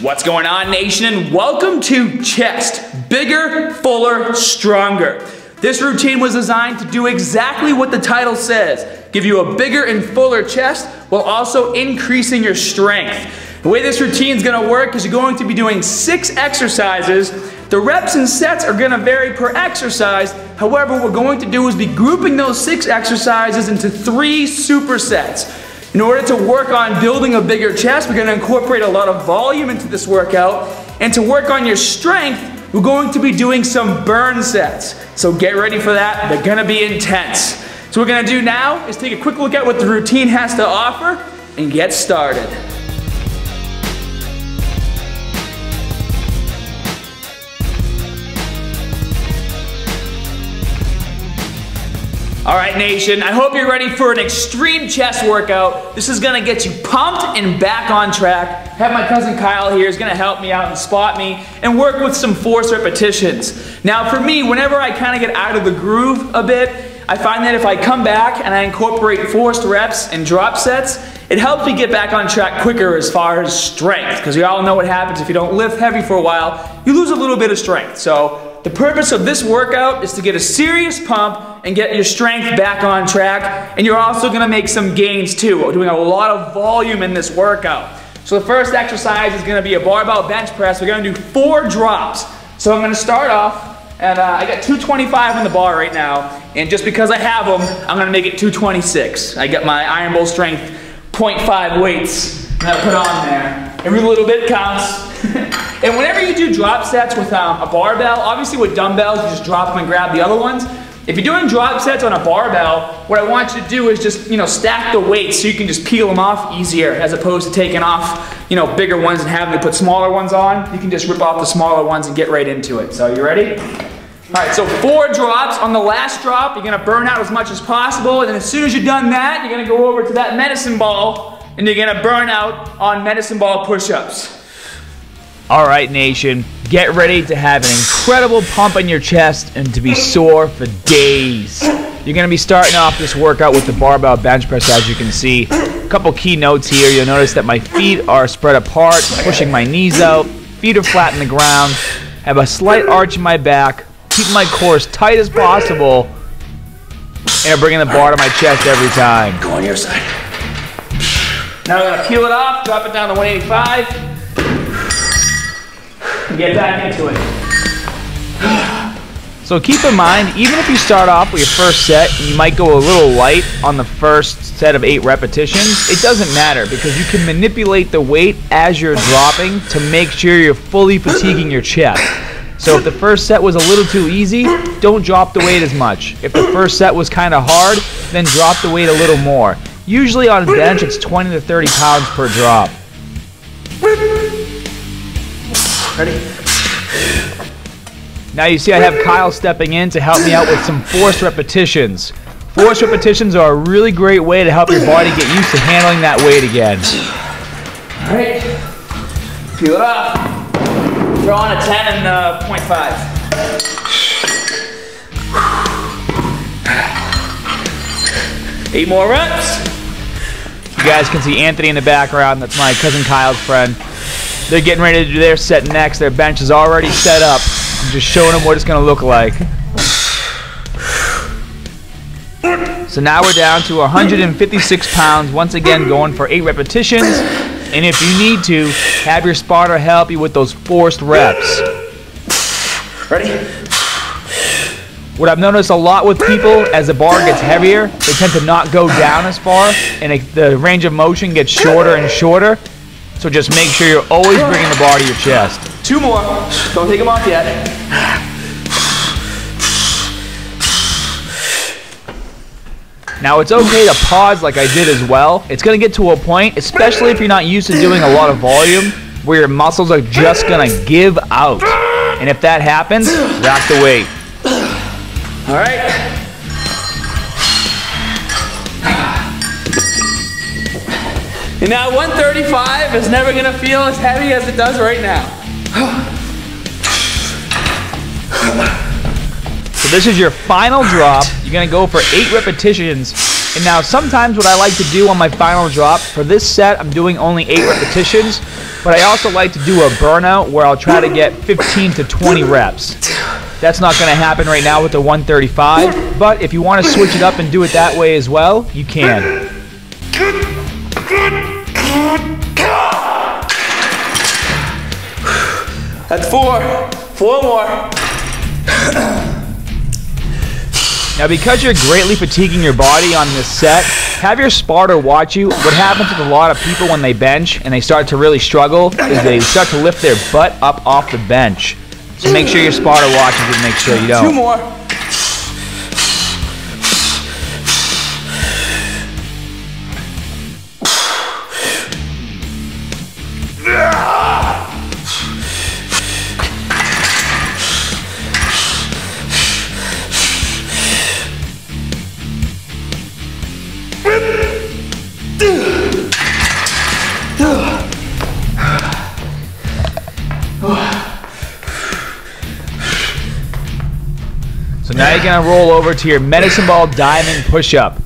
What's going on, nation, and welcome to Chest. Bigger, fuller, stronger. This routine was designed to do exactly what the title says. Give you a bigger and fuller chest while also increasing your strength. The way this routine is going to work is you're going to be doing 6 exercises. The reps and sets are going to vary per exercise. However, what we're going to do is be grouping those 6 exercises into 3 supersets. In order to work on building a bigger chest, we're going to incorporate a lot of volume into this workout. And to work on your strength, we're going to be doing some burn sets. So get ready for that. They're going to be intense. So what we're going to do now is take a quick look at what the routine has to offer and get started. All right, nation, I hope you're ready for an extreme chest workout. This is gonna get you pumped and back on track. I have my cousin Kyle here, is gonna help me out and spot me and work with some force repetitions. Now for me, whenever I kind of get out of the groove a bit, I find that if I come back and I incorporate forced reps and drop sets, it helps me get back on track quicker as far as strength, because we all know what happens if you don't lift heavy for a while, you lose a little bit of strength. So the purpose of this workout is to get a serious pump and get your strength back on track, and you're also going to make some gains too. We're doing a lot of volume in this workout. So the first exercise is going to be a barbell bench press. We're going to do 4 drops. So I'm going to start off, and I got 225 on the bar right now, and just because I have them, I'm going to make it 226. I got my iron bowl strength 0.5 weights that I put on there. Every little bit counts. And whenever you do drop sets with a barbell, obviously with dumbbells, you just drop them and grab the other ones. If you're doing drop sets on a barbell, what I want you to do is just, stack the weights so you can just peel them off easier, as opposed to taking off, bigger ones and having to put smaller ones on. You can just rip off the smaller ones and get right into it. So you ready? All right, so 4 drops. On the last drop, you're gonna burn out as much as possible, and then as soon as you're done that, you're gonna go over to that medicine ball, and you're gonna burn out on medicine ball push-ups. All right, nation, get ready to have an incredible pump in your chest and to be sore for days. You're going to be starting off this workout with the barbell bench press, as you can see. A couple key notes here. You'll notice that my feet are spread apart, pushing my knees out. Feet are flat on the ground. I have a slight arch in my back. Keep my core as tight as possible. And I'm bringing the bar to my chest every time. Go on your side. Now we're going to peel it off, drop it down to 185. Get back into it. So keep in mind, even if you start off with your first set and you might go a little light on the first set of 8 repetitions, it doesn't matter because you can manipulate the weight as you're dropping to make sure you're fully fatiguing your chest. So if the first set was a little too easy, don't drop the weight as much. If the first set was kind of hard, then drop the weight a little more. Usually on bench, it's 20 to 30 pounds per drop. Ready? Now you see I have Kyle stepping in to help me out with some forced repetitions. Forced repetitions are a really great way to help your body get used to handling that weight again. Alright, peel it off. Throw on a 10 and 0.5. Eight more reps. You guys can see Anthony in the background. That's my cousin Kyle's friend. They're getting ready to do their set next. Their bench is already set up. I'm just showing them what it's going to look like. So now we're down to 156 pounds. Once again, going for 8 repetitions. And if you need to, have your spotter help you with those forced reps. Ready? What I've noticed a lot with people, as the bar gets heavier, they tend to not go down as far, and the range of motion gets shorter and shorter. So just make sure you're always bringing the bar to your chest. 2 more. Don't take them off yet. Now it's okay to pause like I did as well. It's going to get to a point, especially if you're not used to doing a lot of volume, where your muscles are just going to give out. And if that happens, rack the weight. All right. And now 135 is never gonna feel as heavy as it does right now. So this is your final drop. You're gonna go for 8 repetitions And now sometimes what I like to do on my final drop, for this set I'm doing only 8 repetitions, but I also like to do a burnout where I'll try to get 15 to 20 reps. That's not going to happen right now with the 135, but if you want to switch it up and do it that way as well, you can. That's 4. 4 more. Now because you're greatly fatiguing your body on this set, have your spotter watch you. What happens with a lot of people when they bench and they start to really struggle is they start to lift their butt up off the bench. So make sure your spotter watches it and make sure you don't. 2 more. So now you're going to roll over to your medicine ball diamond push-up.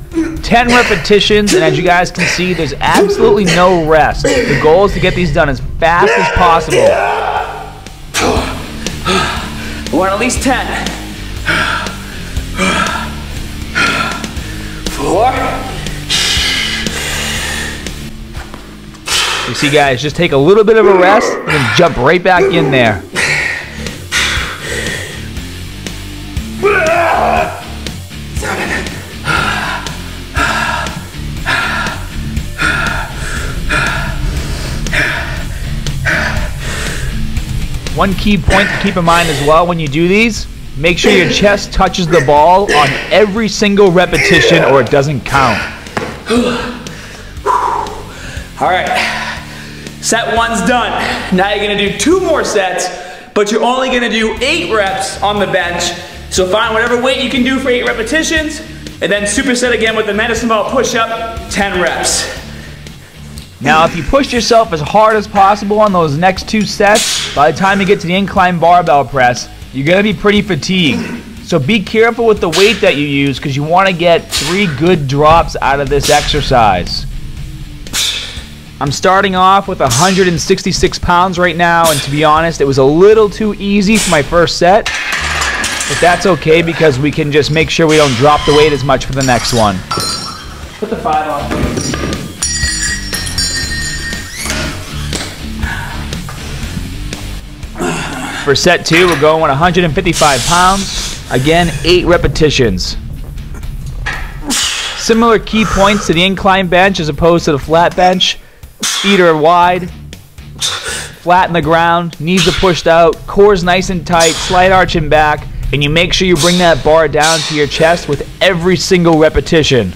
10 repetitions, and as you guys can see, there's absolutely no rest. The goal is to get these done as fast as possible. We want at least 10. 4. You see, guys, just take a little bit of a rest and then jump right back in there. 7. One key point to keep in mind as well when you do these, make sure your chest touches the ball on every single repetition or it doesn't count. All right. Set 1's done. Now you're gonna do 2 more sets, but you're only gonna do 8 reps on the bench. So find whatever weight you can do for 8 repetitions, and then superset again with the medicine ball push-up, 10 reps. Now if you push yourself as hard as possible on those next 2 sets, by the time you get to the incline barbell press, you're gonna be pretty fatigued. So be careful with the weight that you use because you wanna get 3 good drops out of this exercise. I'm starting off with 166 pounds right now, and to be honest, it was a little too easy for my first set, but that's okay because we can just make sure we don't drop the weight as much for the next one. Put the 5 on. For set 2, we're going 155 pounds, again 8 repetitions. Similar key points to the incline bench as opposed to the flat bench. Feet are wide, flat in the ground, knees are pushed out, core's nice and tight, slight arch in back, and you make sure you bring that bar down to your chest with every single repetition.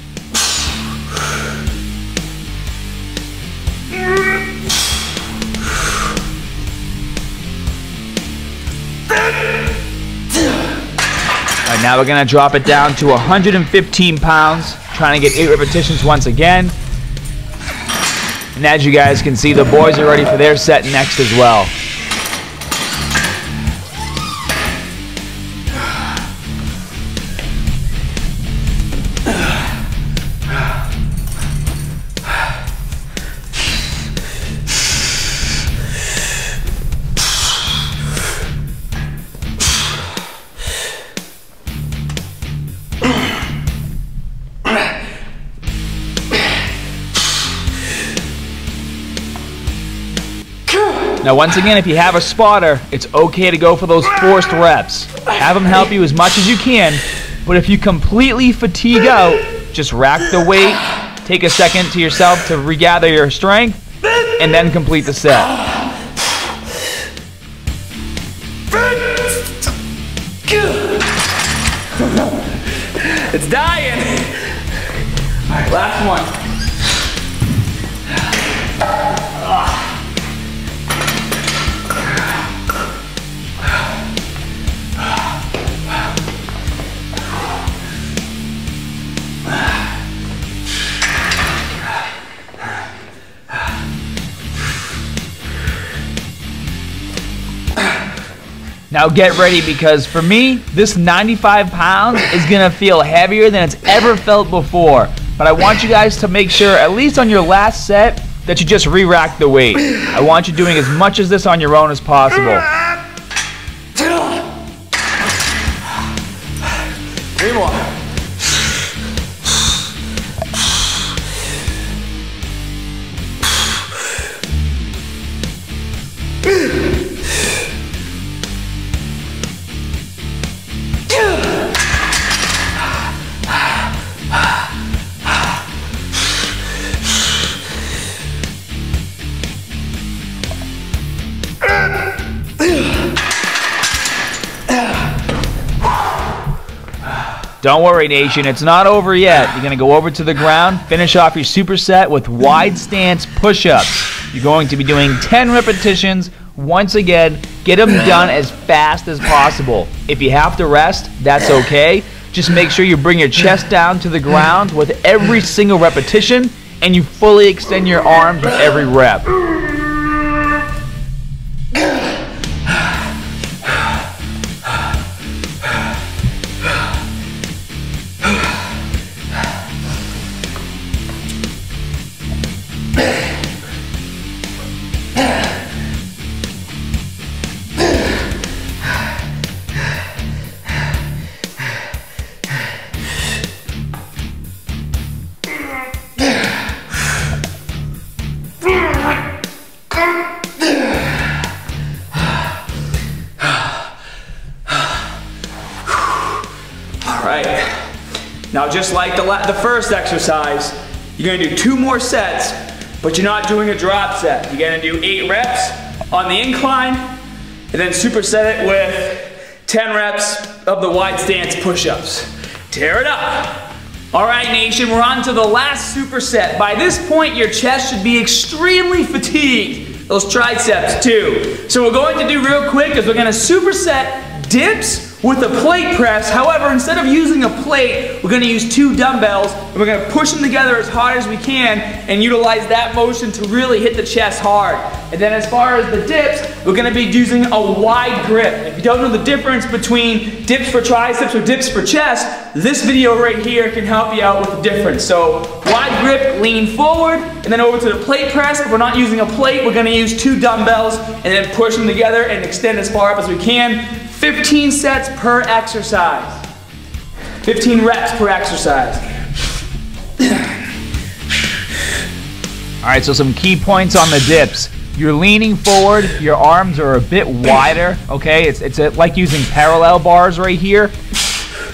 Alright, now we're going to drop it down to 115 pounds, trying to get 8 repetitions once again. And as you guys can see, the boys are ready for their set next as well. Now once again, if you have a spotter, it's okay to go for those forced reps. Have them help you as much as you can, but if you completely fatigue out, just rack the weight, take a second to yourself to regather your strength, and then complete the set. It's dying. All right, last one. Now get ready because for me, this 95 pounds is gonna feel heavier than it's ever felt before. but I want you guys to make sure, at least on your last set, that you just re-rack the weight. I want you doing as much as this on your own as possible. 3 more. Don't worry, Nation, it's not over yet. You're going to go over to the ground, finish off your superset with wide stance push-ups. You're going to be doing 10 repetitions. Once again, get them done as fast as possible. If you have to rest, that's okay. Just make sure you bring your chest down to the ground with every single repetition, and you fully extend your arms with every rep. Now, just like the first exercise, you're gonna do 2 more sets, but you're not doing a drop set. You're gonna do 8 reps on the incline, and then superset it with 10 reps of the wide stance push-ups. Tear it up. All right, Nation, we're on to the last superset. By this point, your chest should be extremely fatigued. Those triceps too. So what we're going to do real quick is we're gonna superset dips with a plate press. However, instead of using a plate, we're gonna use 2 dumbbells, and we're gonna push them together as hard as we can and utilize that motion to really hit the chest hard. And then as far as the dips, we're gonna be using a wide grip. If you don't know the difference between dips for triceps or dips for chest, this video right here can help you out with the difference. So wide grip, lean forward, and then over to the plate press. If we're not using a plate, we're gonna use 2 dumbbells and then push them together and extend as far up as we can. 15 sets per exercise. 15 reps per exercise. All right, so some key points on the dips. You're leaning forward, your arms are a bit wider, okay? It's like using parallel bars right here.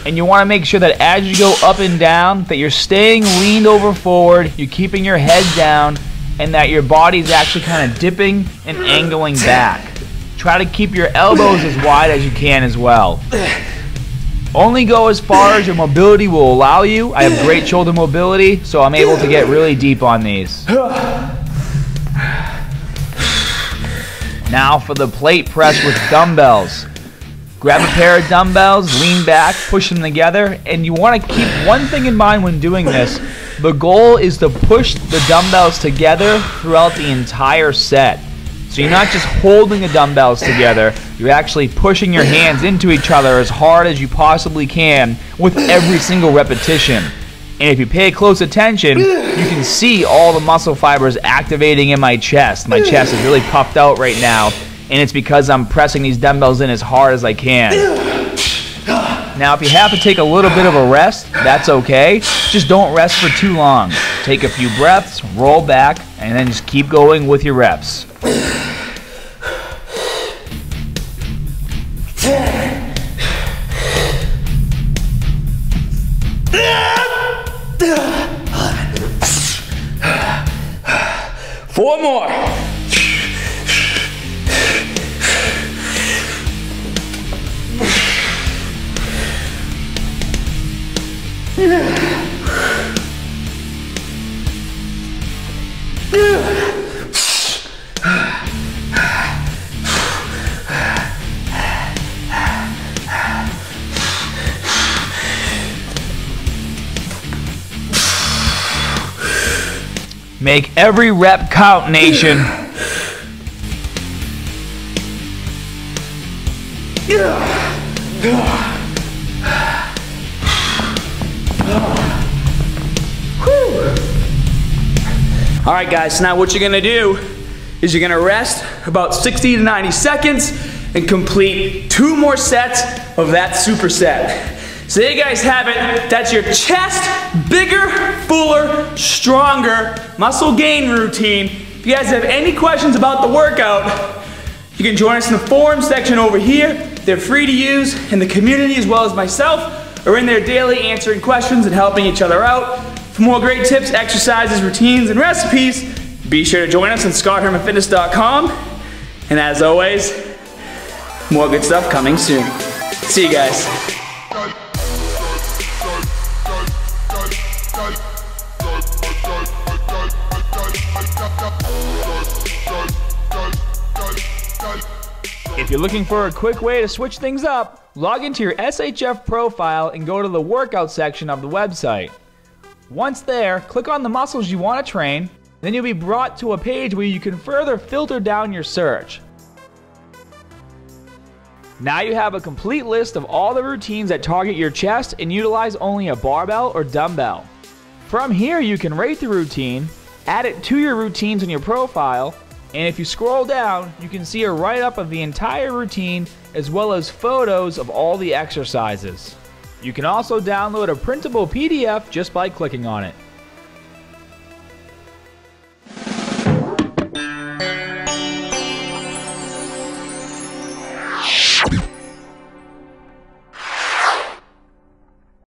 And you want to make sure that as you go up and down, that you're staying leaned over forward, you're keeping your head down, and that your body's actually kind of dipping and angling back. Try to keep your elbows as wide as you can as well. Only go as far as your mobility will allow you. I have great shoulder mobility, so I'm able to get really deep on these. Now for the plate press with dumbbells. Grab a pair of dumbbells, lean back, push them together, and you want to keep one thing in mind when doing this. The goal is to push the dumbbells together throughout the entire set. So you're not just holding the dumbbells together, you're actually pushing your hands into each other as hard as you possibly can with every single repetition. And if you pay close attention, you can see all the muscle fibers activating in my chest. My chest is really puffed out right now, and it's because I'm pressing these dumbbells in as hard as I can. Now, if you have to take a little bit of a rest, that's okay. Just don't rest for too long. Take a few breaths, roll back, and then just keep going with your reps. Four more. Make every rep count, Nation. All right, guys, so now what you're gonna do is you're gonna rest about 60 to 90 seconds and complete 2 more sets of that superset. So there you guys have it. That's your chest, bigger, fuller, stronger muscle gain routine. If you guys have any questions about the workout, you can join us in the forum section over here. They're free to use, and the community as well as myself are in there daily answering questions and helping each other out. For more great tips, exercises, routines, and recipes, be sure to join us on ScottHermanFitness.com. And as always, more good stuff coming soon. See you guys. If you're looking for a quick way to switch things up, log into your SHF profile and go to the workout section of the website. Once there, click on the muscles you want to train, then you'll be brought to a page where you can further filter down your search. Now you have a complete list of all the routines that target your chest and utilize only a barbell or dumbbell. From here you can rate the routine, add it to your routines in your profile, and if you scroll down, you can see a write-up of the entire routine as well as photos of all the exercises. You can also download a printable PDF just by clicking on it.